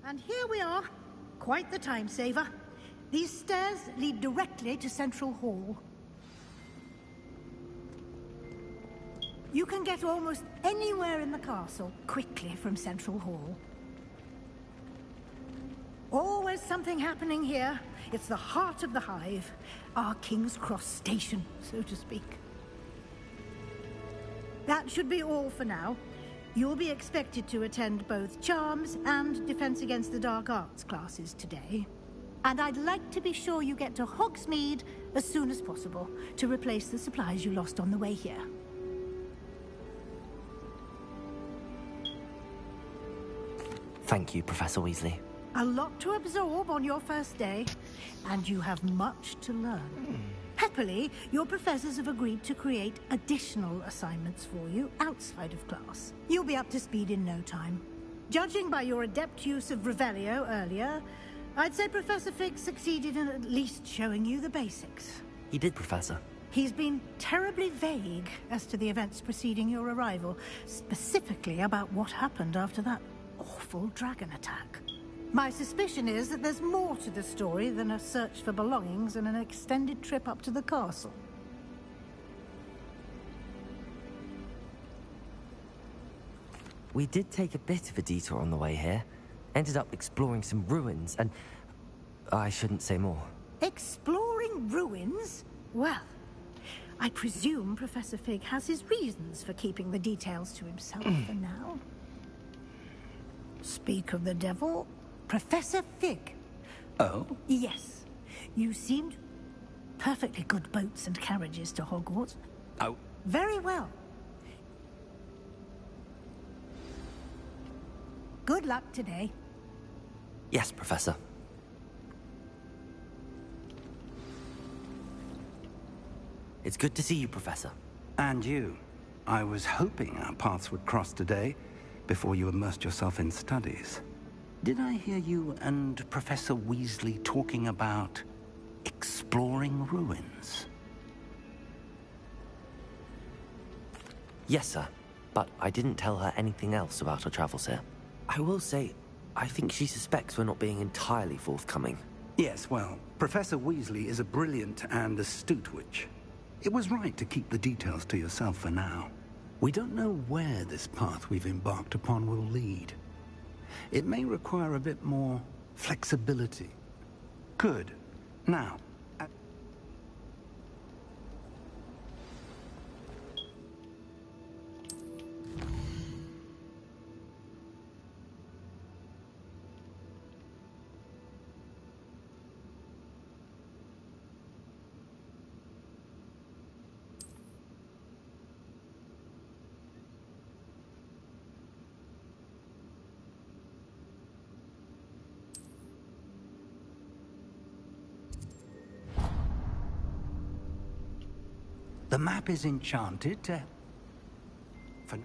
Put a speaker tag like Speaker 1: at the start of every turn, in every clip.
Speaker 1: And here we are. Quite the time saver. These stairs lead directly to Central Hall. You can get almost anywhere in the castle quickly from Central Hall. Always something happening here. It's the heart of the Hive. Our King's Cross station, so to speak. That should be all for now. You'll be expected to attend both Charms and Defense Against the Dark Arts classes today. And I'd like to be sure you get to Hogsmeade as soon as possible to replace the supplies you lost on the way here.
Speaker 2: Thank you, Professor Weasley.
Speaker 1: A lot to absorb on your first day, and you have much to learn. Happily, your professors have agreed to create additional assignments for you outside of class. You'll be up to speed in no time. Judging by your adept use of Revelio earlier, I'd say Professor Fig succeeded in at least showing you the basics.
Speaker 2: He did, Professor.
Speaker 1: He's been terribly vague as to the events preceding your arrival, specifically about what happened after that awful dragon attack. My suspicion is that there's more to the story than a search for belongings and an extended trip up to the castle.
Speaker 2: We did take a bit of a detour on the way here. Ended up exploring some ruins, and I shouldn't say more.
Speaker 1: Exploring ruins? Well, I presume Professor Fig has his reasons for keeping the details to himself for now. Speak of the devil, Professor Fig.
Speaker 3: Oh?
Speaker 1: Yes. You seemed perfectly good boats and carriages to Hogwarts.
Speaker 3: Oh.
Speaker 1: Very well. Good luck today.
Speaker 2: Yes, Professor. It's good to see you, Professor.
Speaker 3: And you. I was hoping our paths would cross today, before you immersed yourself in studies. Did I hear you and Professor Weasley talking about exploring ruins?
Speaker 2: Yes, sir. But I didn't tell her anything else about our travels here. I will say, I think she suspects we're not being entirely forthcoming.
Speaker 3: Yes, well, Professor Weasley is a brilliant and astute witch. It was right to keep the details to yourself for now. We don't know where this path we've embarked upon will lead. It may require a bit more flexibility. Good. Now, the map is enchanted to... For...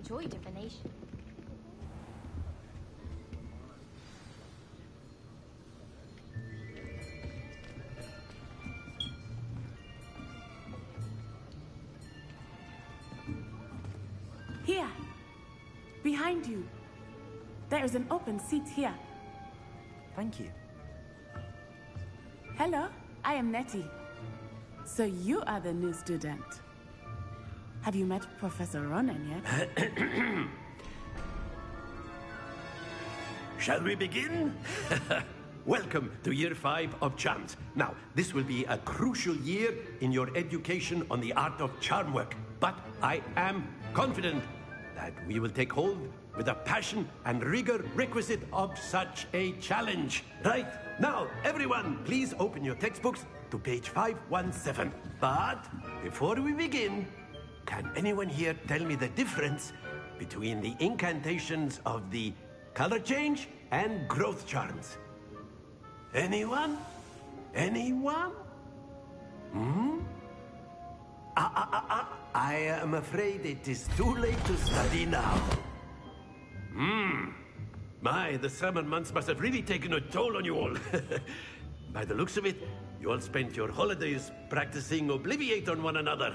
Speaker 4: enjoy divination.
Speaker 5: Here, behind you. There is an open seat here.
Speaker 2: Thank you.
Speaker 5: Hello, I am Nettie. So you are the new student. Have you met Professor Ronan yet?
Speaker 6: Shall we begin? Welcome to Year 5 of Charms. Now, this will be a crucial year in your education on the art of charm work. But I am confident that we will take hold with the passion and rigor requisite of such a challenge. Right, now, everyone, please open your textbooks to page 517. But before we begin, can anyone here tell me the difference between the incantations of the color change and growth charms? Anyone? Anyone? I am afraid it is too late to study now. My, the summer months must have really taken a toll on you all. By the looks of it, you all spent your holidays practicing Obliviate on one another.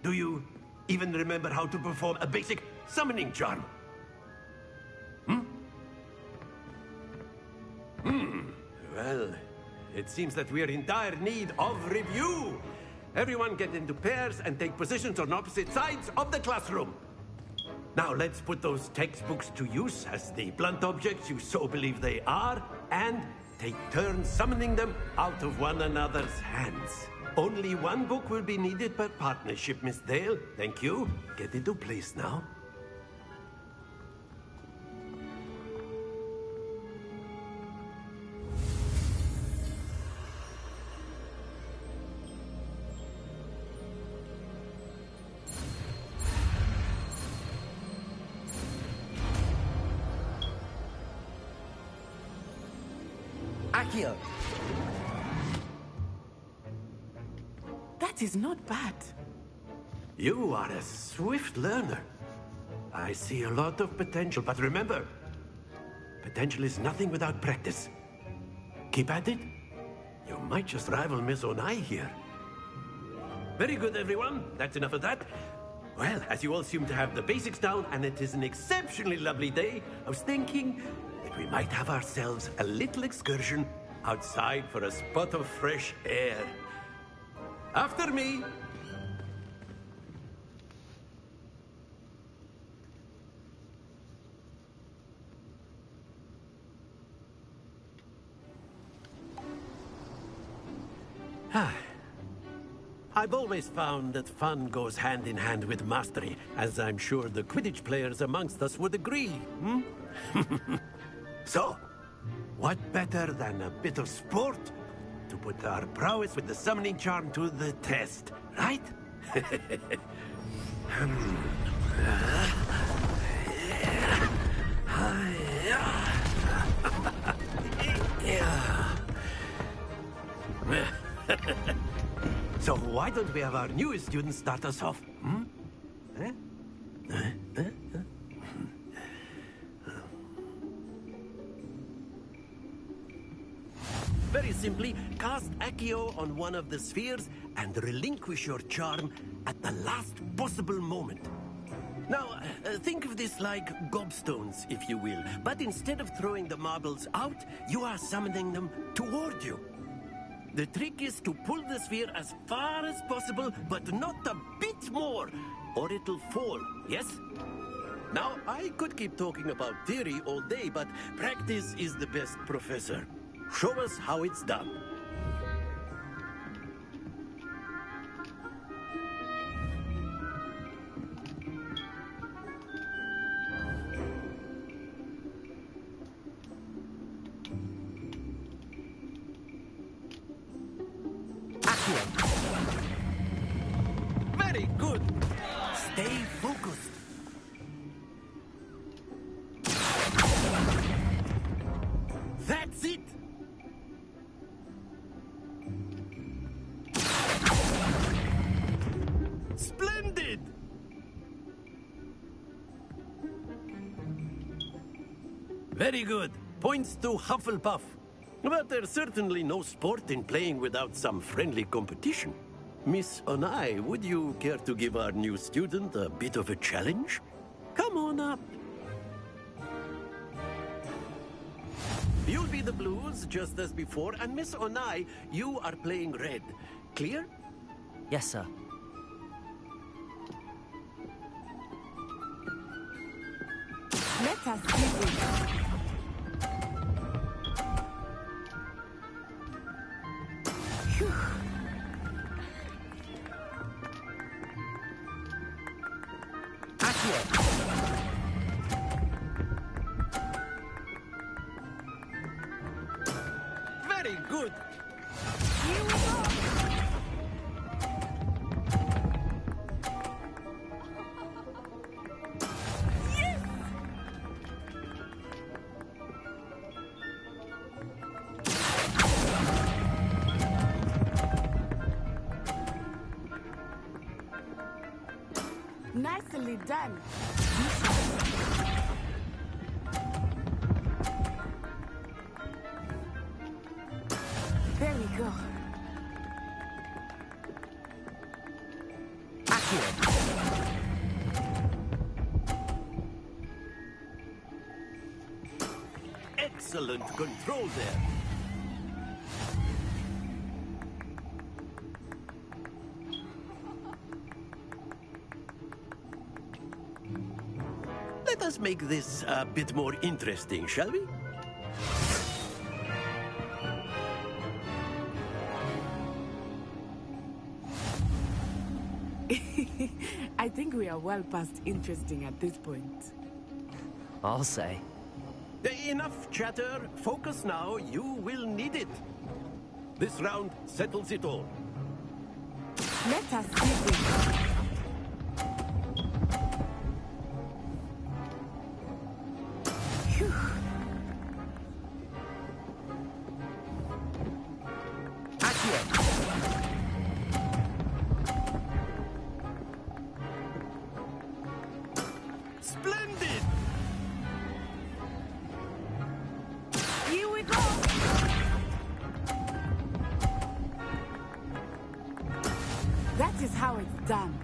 Speaker 6: Do you even remember how to perform a basic summoning charm? Well, it seems that we are in dire need of review. Everyone get into pairs and take positions on opposite sides of the classroom. Now let's put those textbooks to use as the blunt objects you so believe they are, and take turns summoning them out of one another's hands. Only one book will be needed per partnership, Miss Dale. Thank you. Get into place now.
Speaker 2: Accio!
Speaker 5: That is not bad.
Speaker 6: You are a swift learner. I see a lot of potential, but remember, potential is nothing without practice. Keep at it. You might just rival Miss Onai here. Very good, everyone. That's enough of that. Well, as you all seem to have the basics down, and it is an exceptionally lovely day, I was thinking that we might have ourselves a little excursion outside for a spot of fresh air. After me. I've always found that fun goes hand in hand with mastery, as I'm sure the Quidditch players amongst us would agree. So, what better than a bit of sport to put our prowess with the summoning charm to the test, right? So why don't we have our newest student start us off? Very simply, cast Accio on one of the spheres and relinquish your charm at the last possible moment. Now, think of this like gobstones, if you will. But instead of throwing the marbles out, you are summoning them toward you. The trick is to pull the sphere as far as possible, but not a bit more, or it'll fall, yes? Now, I could keep talking about theory all day, but practice is the best professor. Show us how it's done. Very good. Stay focused. That's it. Splendid. Very good. Points to Hufflepuff. But there's certainly no sport in playing without some friendly competition. Miss Onai, would you care to give our new student a bit of a challenge? Come on up. You'll be the blues, just as before, and Miss Onai, you are playing red. Clear?
Speaker 2: Yes, sir.
Speaker 5: Let us begin.
Speaker 6: Very good.
Speaker 5: Here we go. Nicely done. There we go.
Speaker 6: Excellent control there. Let us make this a bit more interesting, shall we?
Speaker 5: I think we are well past interesting at this point.
Speaker 2: I'll say.
Speaker 6: Enough chatter. Focus now. You will need it. This round settles it all.
Speaker 5: Let us begin.
Speaker 6: Splendid!
Speaker 5: Here we go. That is how it's done.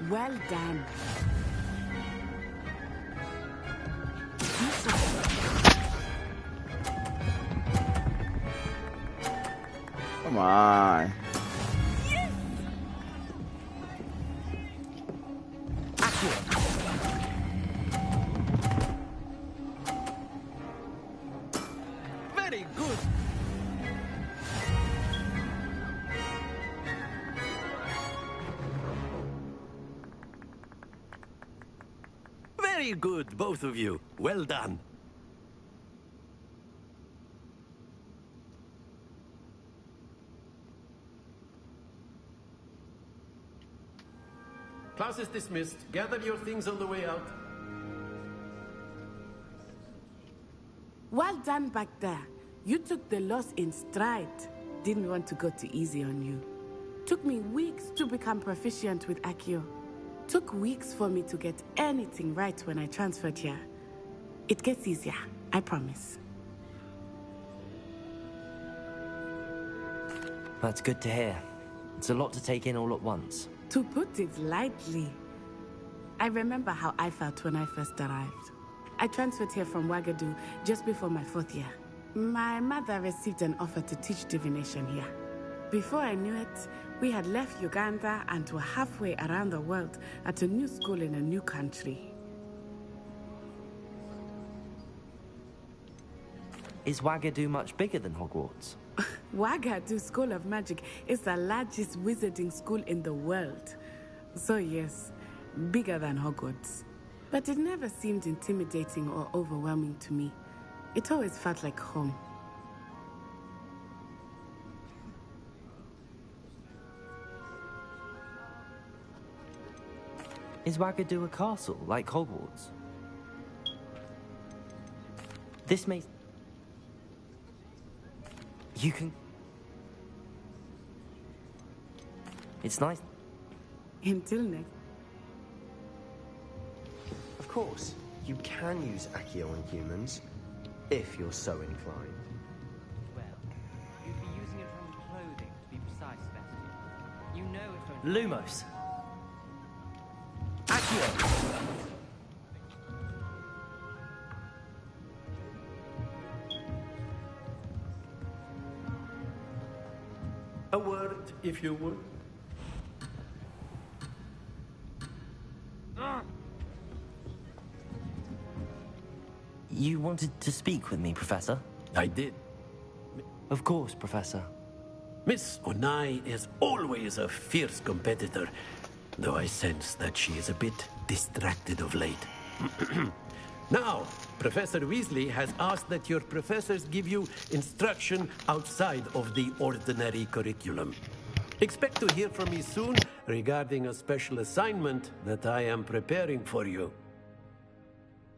Speaker 5: Well done.
Speaker 4: Come on.
Speaker 6: Very good. Very good, both of you. Well done. Class is dismissed. Gather your things on the way out.
Speaker 5: Well done back there. You took the loss in stride. Didn't want to go too easy on you. Took me weeks to become proficient with Accio. Took weeks for me to get anything right when I transferred here. It gets easier, I promise.
Speaker 2: That's good to hear. It's a lot to take in all at once.
Speaker 5: To put it lightly, I remember how I felt when I first arrived. I transferred here from Wagadu just before my 4th year. My mother received an offer to teach divination here. Before I knew it, we had left Uganda and were halfway around the world at a new school in a new country.
Speaker 2: Is Wagadu much bigger than Hogwarts?
Speaker 5: Wagadu School of Magic is the largest wizarding school in the world. So yes, bigger than Hogwarts. But it never seemed intimidating or overwhelming to me. It always felt like home.
Speaker 2: Is Wagadu a castle, like Hogwarts? This may... You can... It's nice.
Speaker 5: Until next.
Speaker 7: Of course, you can use Accio on humans, if you're so inclined.
Speaker 8: Well, you'd be using it on clothing, to be precise, Sebastian. You know it won't...
Speaker 2: Lumos. Accio!
Speaker 6: A word, if you would.
Speaker 2: You wanted to speak with me, Professor?
Speaker 6: I did.
Speaker 2: Of course, Professor.
Speaker 6: Miss Onai is always a fierce competitor, though I sense that she is a bit distracted of late. Now, Professor Weasley has asked that your professors give you instruction outside of the ordinary curriculum. Expect to hear from me soon regarding a special assignment that I am preparing for you.